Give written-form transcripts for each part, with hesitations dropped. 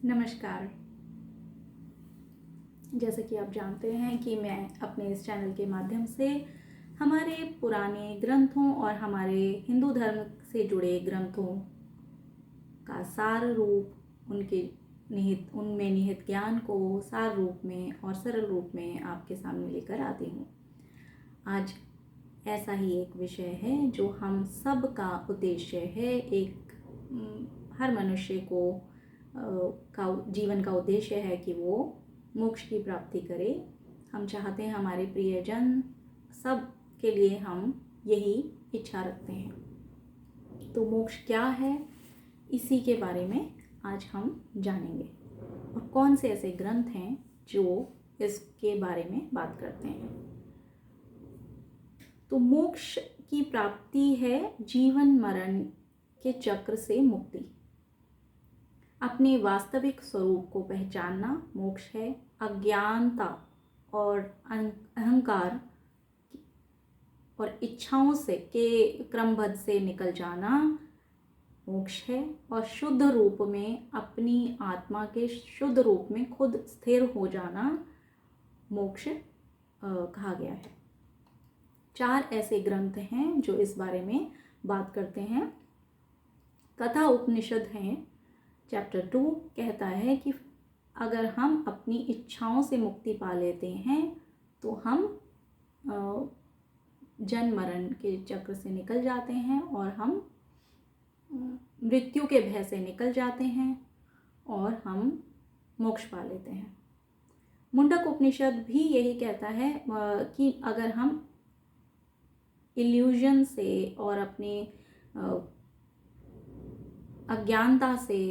नमस्कार। जैसे कि आप जानते हैं कि मैं अपने इस चैनल के माध्यम से हमारे पुराने ग्रंथों और हमारे हिंदू धर्म से जुड़े ग्रंथों का सार रूप, उनमें निहित ज्ञान को सार रूप में और सरल रूप में आपके सामने लेकर आती हूँ। आज ऐसा ही एक विषय है जो हम सब का उद्देश्य है। हर मनुष्य को का जीवन का उद्देश्य है कि वो मोक्ष की प्राप्ति करे। हम चाहते हैं हमारे प्रियजन सब के लिए हम यही इच्छा रखते हैं। तो मोक्ष क्या है, इसी के बारे में आज हम जानेंगे और कौन से ऐसे ग्रंथ हैं जो इसके बारे में बात करते हैं। तो मोक्ष की प्राप्ति है जीवन मरण के चक्र से मुक्ति। अपने वास्तविक स्वरूप को पहचानना मोक्ष है। अज्ञानता और अहंकार और इच्छाओं से के क्रमबद्ध से निकल जाना मोक्ष है। और शुद्ध रूप में, अपनी आत्मा के शुद्ध रूप में खुद स्थिर हो जाना मोक्ष कहा गया है। 4 ऐसे ग्रंथ हैं जो इस बारे में बात करते हैं। कथा उपनिषद हैं। चैप्टर 2 कहता है कि अगर हम अपनी इच्छाओं से मुक्ति पा लेते हैं तो हम जन्म मरण के चक्र से निकल जाते हैं और हम मृत्यु के भय से निकल जाते हैं और हम मोक्ष पा लेते हैं। मुंडक उपनिषद भी यही कहता है कि अगर हम इल्यूजन से और अपने अज्ञानता से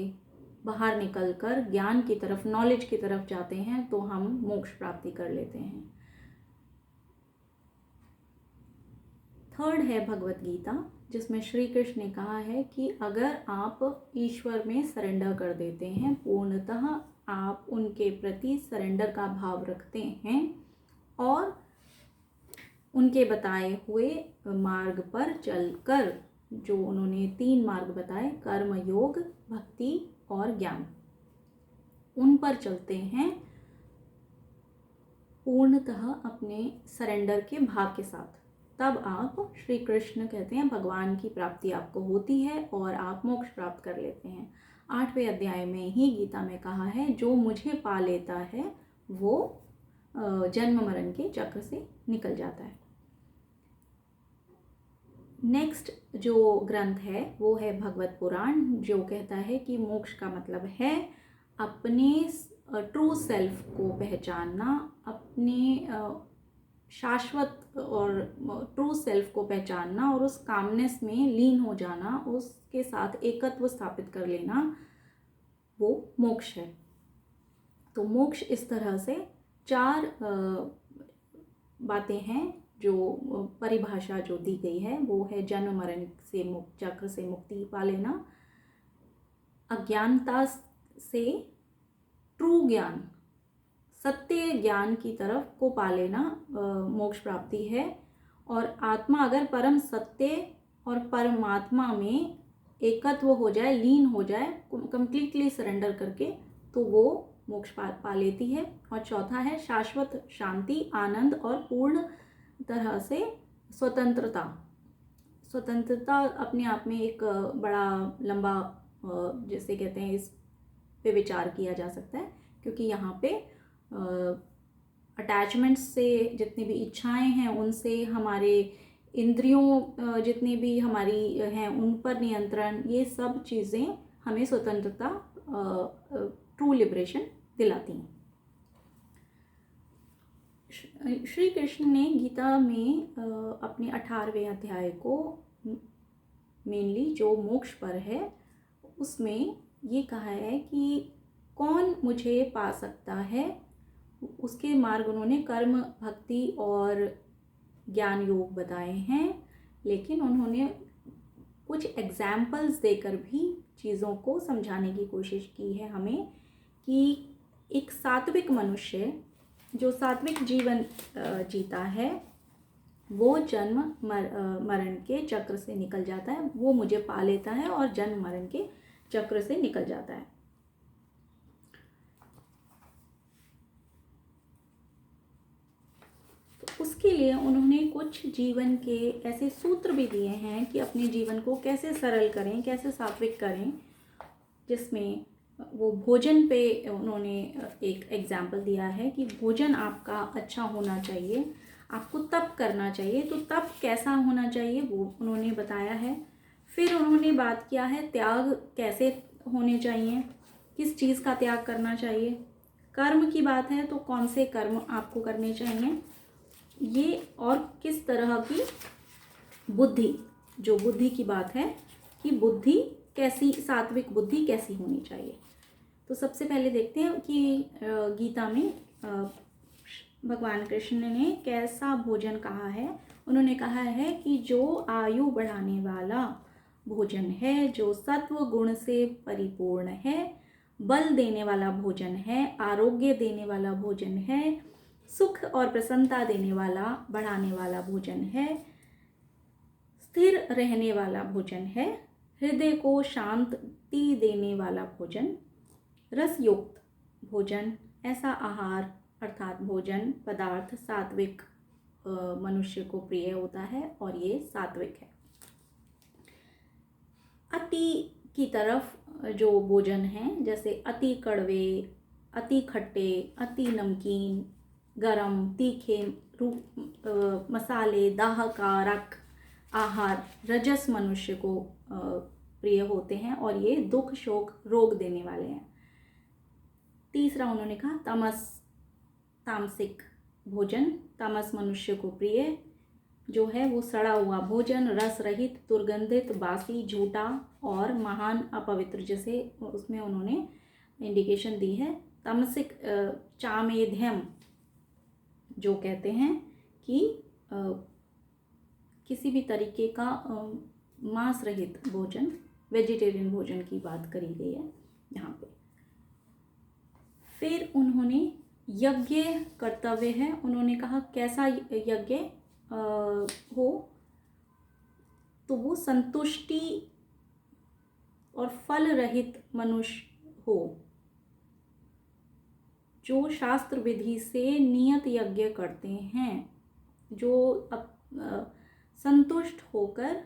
बाहर निकलकर ज्ञान की तरफ, नॉलेज की तरफ जाते हैं तो हम मोक्ष प्राप्ति कर लेते हैं। 3rd है भगवत गीता, जिसमें श्री कृष्ण ने कहा है कि अगर आप ईश्वर में सरेंडर कर देते हैं, पूर्णतः आप उनके प्रति सरेंडर का भाव रखते हैं और उनके बताए हुए मार्ग पर चलकर, जो उन्होंने 3 मार्ग बताए, कर्म, योग, भक्ति और ज्ञान, उन पर चलते हैं पूर्णतः अपने सरेंडर के भाव के साथ, तब आप, श्री कृष्ण कहते हैं, भगवान की प्राप्ति आपको होती है और आप मोक्ष प्राप्त कर लेते हैं। 8वें अध्याय में ही गीता में कहा है, जो मुझे पा लेता है वो जन्म मरण के चक्र से निकल जाता है। नेक्स्ट जो ग्रंथ है वो है भगवत पुराण, जो कहता है कि मोक्ष का मतलब है अपने ट्रू सेल्फ को पहचानना, अपने शाश्वत और ट्रू सेल्फ को पहचानना और उस कामनेस में लीन हो जाना, उसके साथ एकत्व स्थापित कर लेना, वो मोक्ष है। तो मोक्ष इस तरह से 4 बातें हैं जो परिभाषा जो दी गई है वो है जन्म मरण से चक्र से मुक्ति पा लेना, अज्ञानता से ट्रू ज्ञान, सत्य ज्ञान की तरफ को पा लेना मोक्ष प्राप्ति है। और आत्मा अगर परम सत्य और परमात्मा में एकत्व हो जाए, लीन हो जाए, कंप्लीटली सरेंडर करके, तो वो मोक्ष पा लेती है। और चौथा है शाश्वत शांति, आनंद और पूर्ण तरह से स्वतंत्रता। स्वतंत्रता अपने आप में एक बड़ा लंबा, जैसे कहते हैं, इस पे विचार किया जा सकता है, क्योंकि यहाँ पे अटैचमेंट्स से, जितनी भी इच्छाएं हैं उनसे, हमारे इंद्रियों जितनी भी हमारी हैं उन पर नियंत्रण, ये सब चीज़ें हमें स्वतंत्रता, ट्रू लिबरेशन दिलाती हैं। श्री कृष्ण ने गीता में अपने 18वें अध्याय को मेनली जो मोक्ष पर है, उसमें ये कहा है कि कौन मुझे पा सकता है। उसके मार्ग उन्होंने कर्म, भक्ति और ज्ञान योग बताए हैं, लेकिन उन्होंने कुछ एग्जाम्पल्स देकर भी चीज़ों को समझाने की कोशिश की है हमें, कि एक सात्विक मनुष्य जो सात्विक जीवन जीता है वो जन्म मरण के चक्र से निकल जाता है, वो मुझे पा लेता है और जन्म मरण के चक्र से निकल जाता है। उसके लिए उन्होंने कुछ जीवन के ऐसे सूत्र भी दिए हैं कि अपने जीवन को कैसे सरल करें, कैसे सात्विक करें, जिसमें वो भोजन पे उन्होंने एक एग्जाम्पल दिया है कि भोजन आपका अच्छा होना चाहिए, आपको तप करना चाहिए, तो तप कैसा होना चाहिए वो उन्होंने बताया है। फिर उन्होंने बात किया है त्याग कैसे होने चाहिए, किस चीज़ का त्याग करना चाहिए। कर्म की बात है तो कौन से कर्म आपको करने चाहिए, ये और किस तरह की बुद्धि, जो बुद्धि की बात है कि बुद्धि कैसी, सात्विक बुद्धि कैसी होनी चाहिए। तो सबसे पहले देखते हैं कि गीता में भगवान कृष्ण ने कैसा भोजन कहा है। उन्होंने कहा है कि जो आयु बढ़ाने वाला भोजन है, जो सत्व गुण से परिपूर्ण है, बल देने वाला भोजन है, आरोग्य देने वाला भोजन है, सुख और प्रसन्नता देने वाला, बढ़ाने वाला भोजन है, स्थिर रहने वाला भोजन है, हृदय को शांति देने वाला भोजन, रसयुक्त भोजन, ऐसा आहार अर्थात भोजन पदार्थ सात्विक मनुष्य को प्रिय होता है और ये सात्विक है। अति की तरफ जो भोजन है, जैसे अति कड़वे, अति खट्टे, अति नमकीन, गरम, तीखे, मसाले, दाहकारक आहार रजस मनुष्य को प्रिय होते हैं और ये दुख शोक रोग देने वाले हैं। तीसरा उन्होंने कहा तमस, तामसिक भोजन, तामस मनुष्य को प्रिय जो है वो सड़ा हुआ भोजन, रस रहित, दुर्गंधित, बासी, झूठा और महान अपवित्र, जैसे उसमें उन्होंने इंडिकेशन दी है। तामसिक चामेध्यम जो कहते हैं कि किसी भी तरीके का मांस रहित भोजन, वेजिटेरियन भोजन की बात करी गई है यहाँ पे। फिर उन्होंने यज्ञ कर्तव्य है, उन्होंने कहा कैसा यज्ञ हो, तो वो संतुष्टि और फल रहित मनुष्य हो, जो शास्त्र विधि से नियत यज्ञ करते हैं, जो संतुष्ट होकर,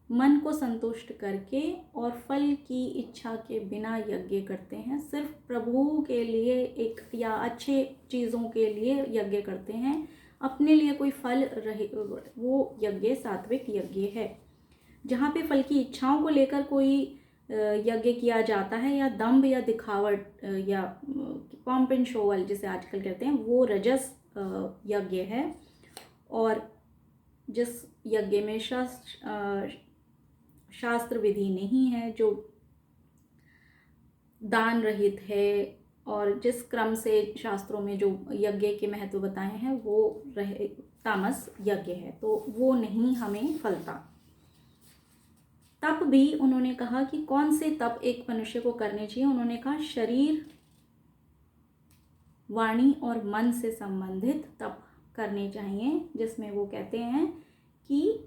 मन को संतुष्ट करके और फल की इच्छा के बिना यज्ञ करते हैं, सिर्फ प्रभु के लिए एक या अच्छे चीज़ों के लिए यज्ञ करते हैं, अपने लिए कोई फल रहे, वो यज्ञ सात्विक यज्ञ है। जहाँ पे फल की इच्छाओं को लेकर कोई यज्ञ किया जाता है या दम्भ या दिखावट या पॉम्प एंड शोवल जिसे आजकल कहते हैं, वो रजस यज्ञ है। और जिस यज्ञ में शास्त्र विधि नहीं है, जो दान रहित है, और जिस क्रम से शास्त्रों में जो यज्ञ के महत्व बताए हैं वो रहे तामस यज्ञ है, तो वो नहीं हमें फलता। तप भी उन्होंने कहा कि कौन से तप एक मनुष्य को करने चाहिए। उन्होंने कहा शरीर, वाणी और मन से संबंधित तप करने चाहिए, जिसमें वो कहते हैं कि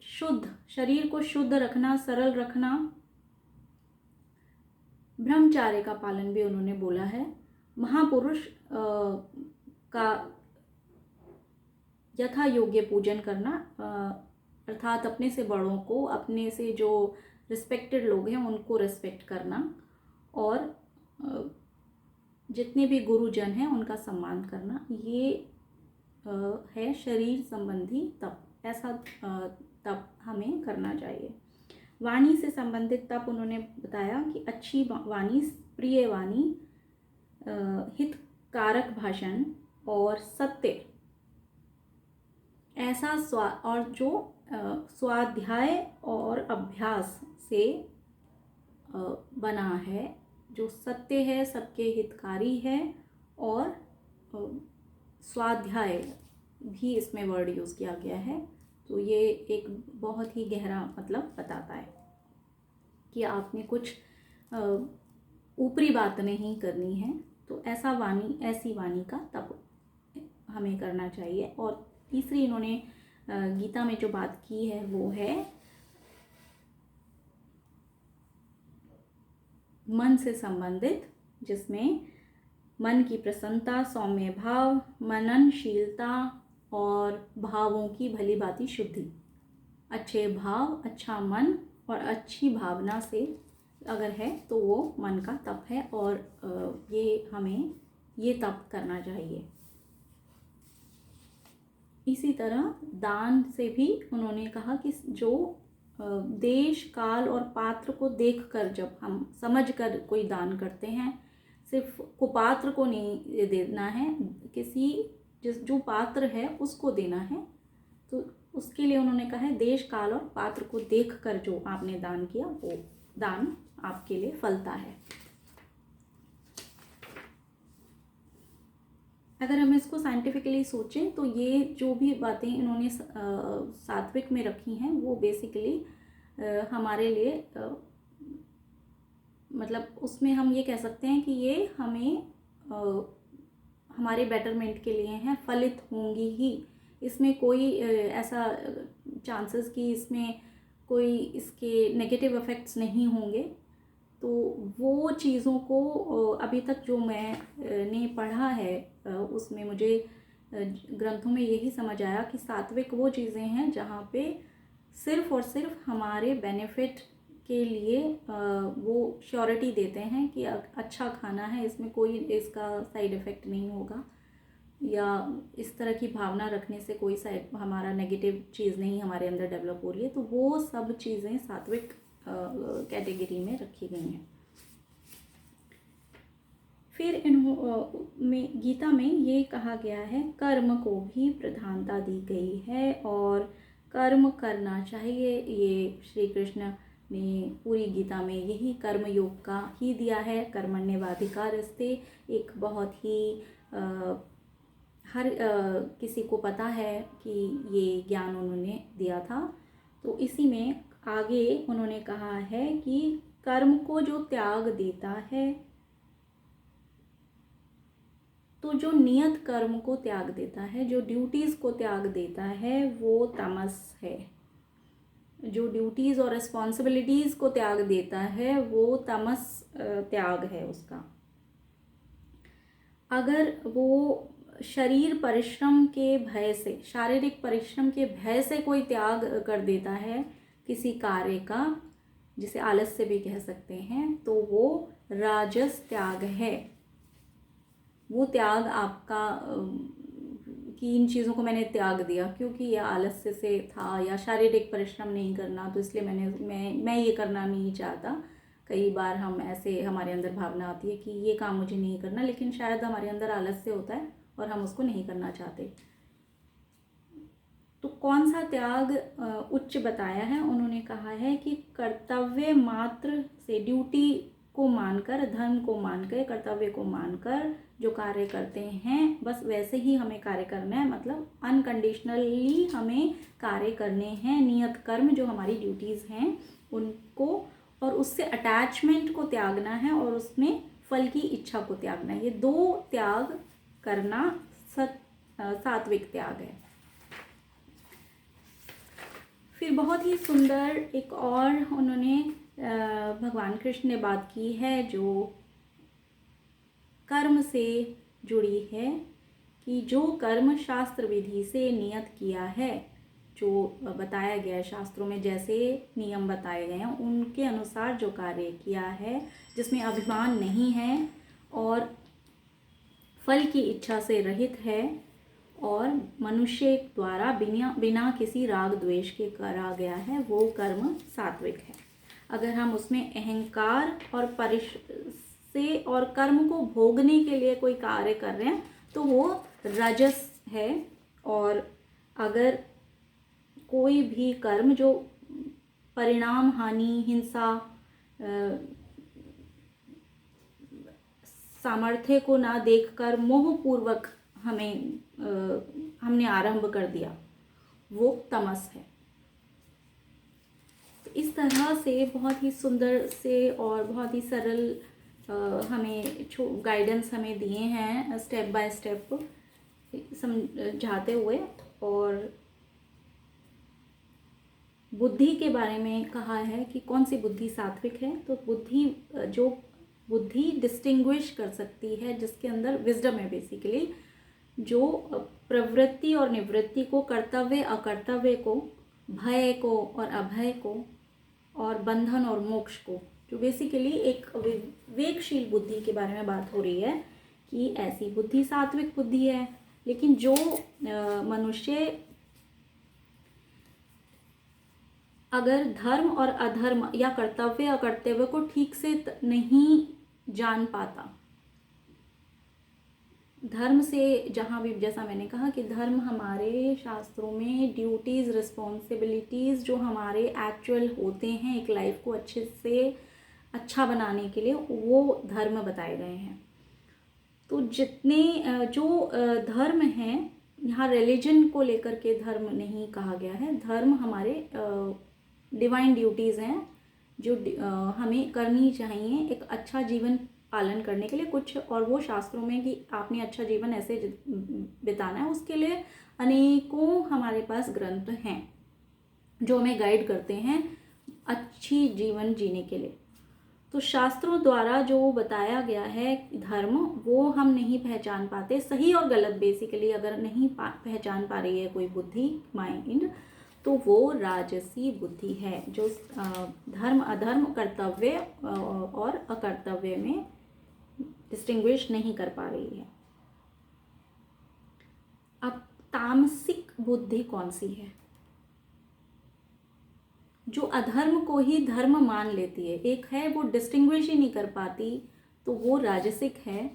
शुद्ध, शरीर को शुद्ध रखना, सरल रखना, ब्रह्मचार्य का पालन भी उन्होंने बोला है, महापुरुष का यथा योग्य पूजन करना, अर्थात अपने से बड़ों को, अपने से जो रिस्पेक्टेड लोग हैं उनको रिस्पेक्ट करना, और जितने भी गुरुजन हैं उनका सम्मान करना, ये है शरीर संबंधी तप। ऐसा तप हमें करना चाहिए। वाणी से संबंधित तप उन्होंने बताया कि अच्छी वाणी, प्रिय वाणी, हितकारक भाषण और सत्य, ऐसा और जो स्वाध्याय और अभ्यास से बना है, जो सत्य है, सबके हितकारी है, और स्वाध्याय भी इसमें वर्ड यूज़ किया गया है। तो ये एक बहुत ही गहरा मतलब बताता है कि आपने कुछ ऊपरी बात नहीं करनी है, तो ऐसी वाणी का तप हमें करना चाहिए। और तीसरी इन्होंने गीता में जो बात की है वो है मन से संबंधित, जिसमें मन की प्रसन्नता, सौम्य भाव, मननशीलता और भावों की भली भांति शुद्धि। अच्छे भाव, अच्छा मन और अच्छी भावना से अगर है तो वो मन का तप है, और ये हमें ये तप करना चाहिए। इसी तरह दान से भी उन्होंने कहा कि जो देश, काल और पात्र को देखकर, जब हम समझकर कोई दान करते हैं, सिर्फ कुपात्र को नहीं देना है, जो पात्र है उसको देना है। तो उसके लिए उन्होंने कहा है देश, काल और पात्र को देखकर जो आपने दान किया वो दान आपके लिए फलता है। अगर हम इसको साइंटिफिकली सोचें तो ये जो भी बातें इन्होंने सात्विक में रखी हैं वो बेसिकली हमारे लिए मतलब उसमें हम ये कह सकते हैं कि ये हमें हमारे बेटरमेंट के लिए हैं, फलित होंगी ही। इसमें कोई ऐसा चांसेस कि इसमें कोई इसके नेगेटिव इफ़ेक्ट्स नहीं होंगे। तो वो चीज़ों को अभी तक जो मैंने पढ़ा है उसमें मुझे ग्रंथों में यही समझ आया कि सात्विक वो चीज़ें हैं जहाँ पे सिर्फ़ और सिर्फ हमारे बेनिफिट के लिए वो श्योरिटी देते हैं कि अच्छा खाना है, इसमें कोई इसका साइड इफ़ेक्ट नहीं होगा, या इस तरह की भावना रखने से कोई साइड हमारा नेगेटिव चीज़ नहीं हमारे अंदर डेवलप हो रही है। तो वो सब चीज़ें सात्विक कैटेगरी में रखी गई हैं। फिर में गीता में ये कहा गया है कर्म को भी प्रधानता दी गई है और कर्म करना चाहिए। ये श्री कृष्ण ने पूरी गीता में यही कर्म योग का ही दिया है। कर्मण्येवाधिकारस्ते एक बहुत ही हर किसी को पता है कि ये ज्ञान उन्होंने दिया था। तो इसी में आगे उन्होंने कहा है कि कर्म को जो त्याग देता है, तो जो नियत कर्म को त्याग देता है, जो ड्यूटीज़ को त्याग देता है, वो तमस है। जो ड्यूटीज़ और रिस्पॉन्सिबिलिटीज़ को त्याग देता है वो तमस त्याग है उसका। अगर वो शरीर परिश्रम के भय से, शारीरिक परिश्रम के भय से कोई त्याग कर देता है किसी कार्य का, जिसे आलस्य भी कह सकते हैं, तो वो राजस त्याग है। वो त्याग आपका कि इन चीज़ों को मैंने त्याग दिया क्योंकि ये आलस्य से था, या शारीरिक परिश्रम नहीं करना तो इसलिए मैं ये करना नहीं चाहता। कई बार हम ऐसे हमारे अंदर भावना आती है कि ये काम मुझे नहीं करना, लेकिन शायद हमारे अंदर आलस्य होता है और हम उसको नहीं करना चाहते। तो कौन सा त्याग उच्च बताया है? उन्होंने कहा है कि कर्तव्य मात्र से, ड्यूटी को मानकर, धर्म को मानकर, कर्तव्य को मानकर जो कार्य करते हैं बस वैसे ही हमें कार्य करना है। मतलब अनकंडीशनली हमें कार्य करने हैं। नियत कर्म जो हमारी ड्यूटीज़ हैं उनको, और उससे अटैचमेंट को त्यागना है और उसमें फल की इच्छा को त्यागना है। ये दो त्याग करना सात्विक त्याग है। फिर बहुत ही सुंदर एक और उन्होंने भगवान कृष्ण ने बात की है जो कर्म से जुड़ी है, कि जो कर्म शास्त्र विधि से नियत किया है, जो बताया गया है शास्त्रों में, जैसे नियम बताए गए हैं उनके अनुसार जो कार्य किया है, जिसमें अभिमान नहीं है और फल की इच्छा से रहित है और मनुष्य द्वारा बिना किसी राग द्वेष के करा गया है, वो कर्म सात्विक है। अगर हम उसमें अहंकार और से और कर्म को भोगने के लिए कोई कार्य कर रहे हैं तो वो रजस है। और अगर कोई भी कर्म जो परिणाम हानि, हिंसा, सामर्थ्य को ना देखकर मोहपूर्वक हमने आरंभ कर दिया, वो तमस है। तो इस तरह से बहुत ही सुंदर से और बहुत ही सरल हमें गाइडेंस हमें दिए हैं, स्टेप बाय स्टेप समझाते हुए। और बुद्धि के बारे में कहा है कि कौन सी बुद्धि सात्विक है। तो बुद्धि जो बुद्धि डिस्टिंग्विश कर सकती है, जिसके अंदर विजडम है बेसिकली, जो प्रवृत्ति और निवृत्ति को, कर्तव्य अकर्तव्य को, भय को और अभय को, और बंधन और मोक्ष को, जो बेसिकली एक विवेकशील बुद्धि के बारे में बात हो रही है कि ऐसी बुद्धि सात्विक बुद्धि है। लेकिन जो मनुष्य अगर धर्म और अधर्म या कर्तव्य अकर्तव्य को ठीक से नहीं जान पाता, धर्म से, जहाँ भी जैसा मैंने कहा कि धर्म हमारे शास्त्रों में ड्यूटीज़, रिस्पॉन्सिबिलिटीज़ जो हमारे एक्चुअल होते हैं एक लाइफ को अच्छे से अच्छा बनाने के लिए, वो धर्म बताए गए हैं। तो जितने जो धर्म हैं, यहाँ रिलीजन को लेकर के धर्म नहीं कहा गया है, धर्म हमारे डिवाइन ड्यूटीज़ हैं जो हमें करनी चाहिए एक अच्छा जीवन पालन करने के लिए कुछ, और वो शास्त्रों में कि आपने अच्छा जीवन ऐसे बिताना है, उसके लिए अनेकों हमारे पास ग्रंथ हैं जो हमें गाइड करते हैं अच्छी जीवन जीने के लिए। तो शास्त्रों द्वारा जो बताया गया है धर्म, वो हम नहीं पहचान पाते, सही और गलत बेसिकली अगर नहीं पहचान पा रही है कोई बुद्धि, माइंड, तो वो राजसी बुद्धि है, जो धर्म अधर्म, कर्तव्य और अकर्तव्य में डिस्टिंग्विश नहीं कर पा रही है। अब तामसिक बुद्धि कौन सी है? जो अधर्म को ही धर्म मान लेती है। एक है वो डिस्टिंग्विश ही नहीं कर पाती, तो वो राजसिक है,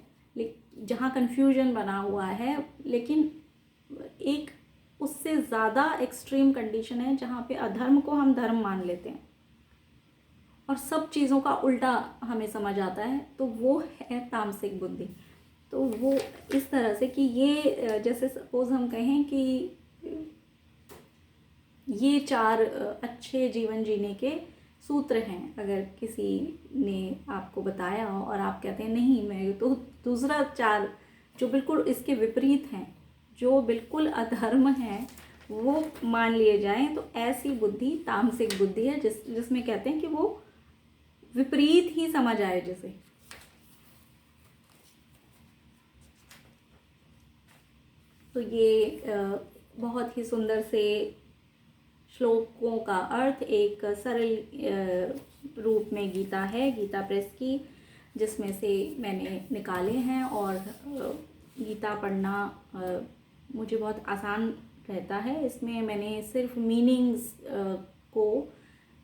जहाँ कन्फ्यूजन बना हुआ है। लेकिन एक उससे ज़्यादा एक्सट्रीम कंडीशन है जहाँ पे अधर्म को हम धर्म मान लेते हैं और सब चीज़ों का उल्टा हमें समझ आता है, तो वो है तामसिक बुद्धि। तो वो इस तरह से कि ये जैसे सपोज हम कहें कि ये 4 अच्छे जीवन जीने के सूत्र हैं, अगर किसी ने आपको बताया हो और आप कहते हैं नहीं, मैं तो दूसरा 4 जो बिल्कुल इसके विपरीत हैं, जो बिल्कुल अधर्म है, वो मान लिए जाएं, तो ऐसी बुद्धि तामसिक बुद्धि है, जिसमें कहते हैं कि वो विपरीत ही समझ आए जिसे। तो ये बहुत ही सुंदर से श्लोकों का अर्थ एक सरल रूप में गीता है, गीता प्रेस की, जिसमें से मैंने निकाले हैं। और गीता पढ़ना मुझे बहुत आसान रहता है। इसमें मैंने सिर्फ मीनिंग्स को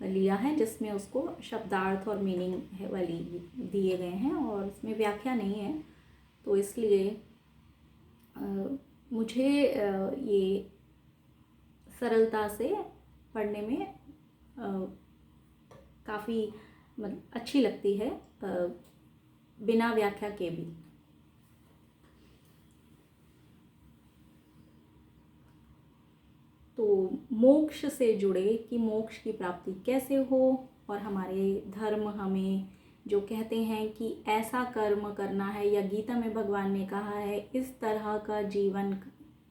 लिया है, जिसमें उसको शब्दार्थ और मीनिंग वाली दिए गए हैं और इसमें व्याख्या नहीं है। तो इसलिए मुझे ये सरलता से पढ़ने में काफ़ी अच्छी लगती है, बिना व्याख्या के भी। तो मोक्ष से जुड़े कि मोक्ष की प्राप्ति कैसे हो, और हमारे धर्म हमें जो कहते हैं कि ऐसा कर्म करना है, या गीता में भगवान ने कहा है इस तरह का जीवन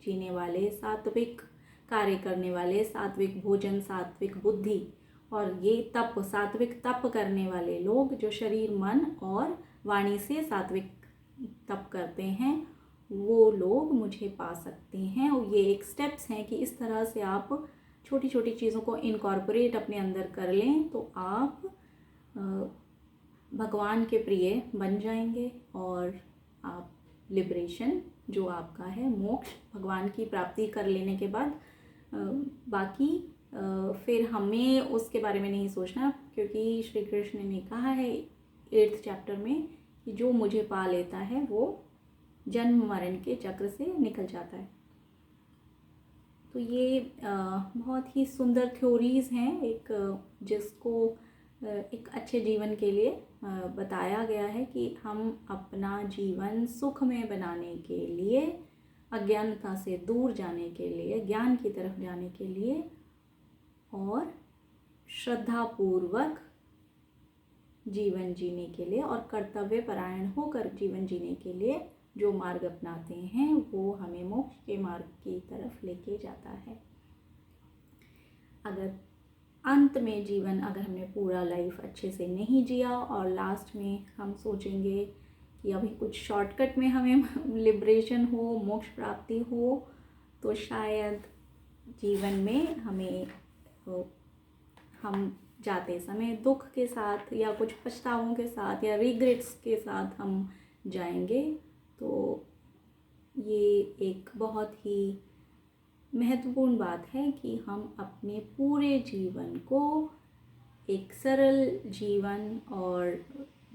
जीने वाले, सात्विक कार्य करने वाले, सात्विक भोजन, सात्विक बुद्धि, और ये तप, सात्विक तप करने वाले लोग जो शरीर, मन और वाणी से सात्विक तप करते हैं, वो लोग मुझे पा सकते हैं। और ये एक स्टेप्स हैं कि इस तरह से आप छोटी छोटी चीज़ों को इनकॉर्पोरेट अपने अंदर कर लें, तो आप भगवान के प्रिय बन जाएंगे और आप लिबरेशन जो आपका है, मोक्ष, भगवान की प्राप्ति कर लेने के बाद बाकी फिर हमें उसके बारे में नहीं सोचना, क्योंकि श्री कृष्ण ने कहा है 8th चैप्टर में कि जो मुझे पा लेता है वो जन्म मरण के चक्र से निकल जाता है। तो ये बहुत ही सुंदर थ्योरीज़ हैं, एक जिसको एक अच्छे जीवन के लिए बताया गया है कि हम अपना जीवन सुख में बनाने के लिए, अज्ञानता से दूर जाने के लिए, ज्ञान की तरफ जाने के लिए, और श्रद्धापूर्वक जीवन जीने के लिए और कर्तव्य परायण होकर जीवन जीने के लिए जो मार्ग अपनाते हैं, वो हमें मोक्ष के मार्ग की तरफ लेके जाता है। अगर अंत में जीवन अगर हमने पूरा लाइफ अच्छे से नहीं जिया और लास्ट में हम सोचेंगे कि अभी कुछ शॉर्टकट में हमें लिबरेशन हो, मोक्ष प्राप्ति हो, तो शायद जीवन में हमें हम जाते समय दुख के साथ या कुछ पछतावों के साथ या रिग्रेट्स के साथ हम जाएंगे। तो ये एक बहुत ही महत्वपूर्ण बात है कि हम अपने पूरे जीवन को एक सरल जीवन और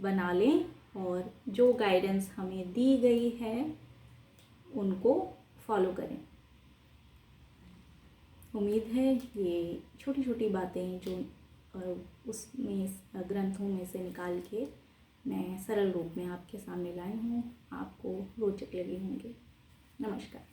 बना लें और जो गाइडेंस हमें दी गई है उनको फॉलो करें। उम्मीद है ये छोटी छोटी बातें जो उसमें ग्रंथों में से निकाल के मैं सरल रूप में आपके सामने लाई हूँ, आपको रोचक लगी होंगी। नमस्कार।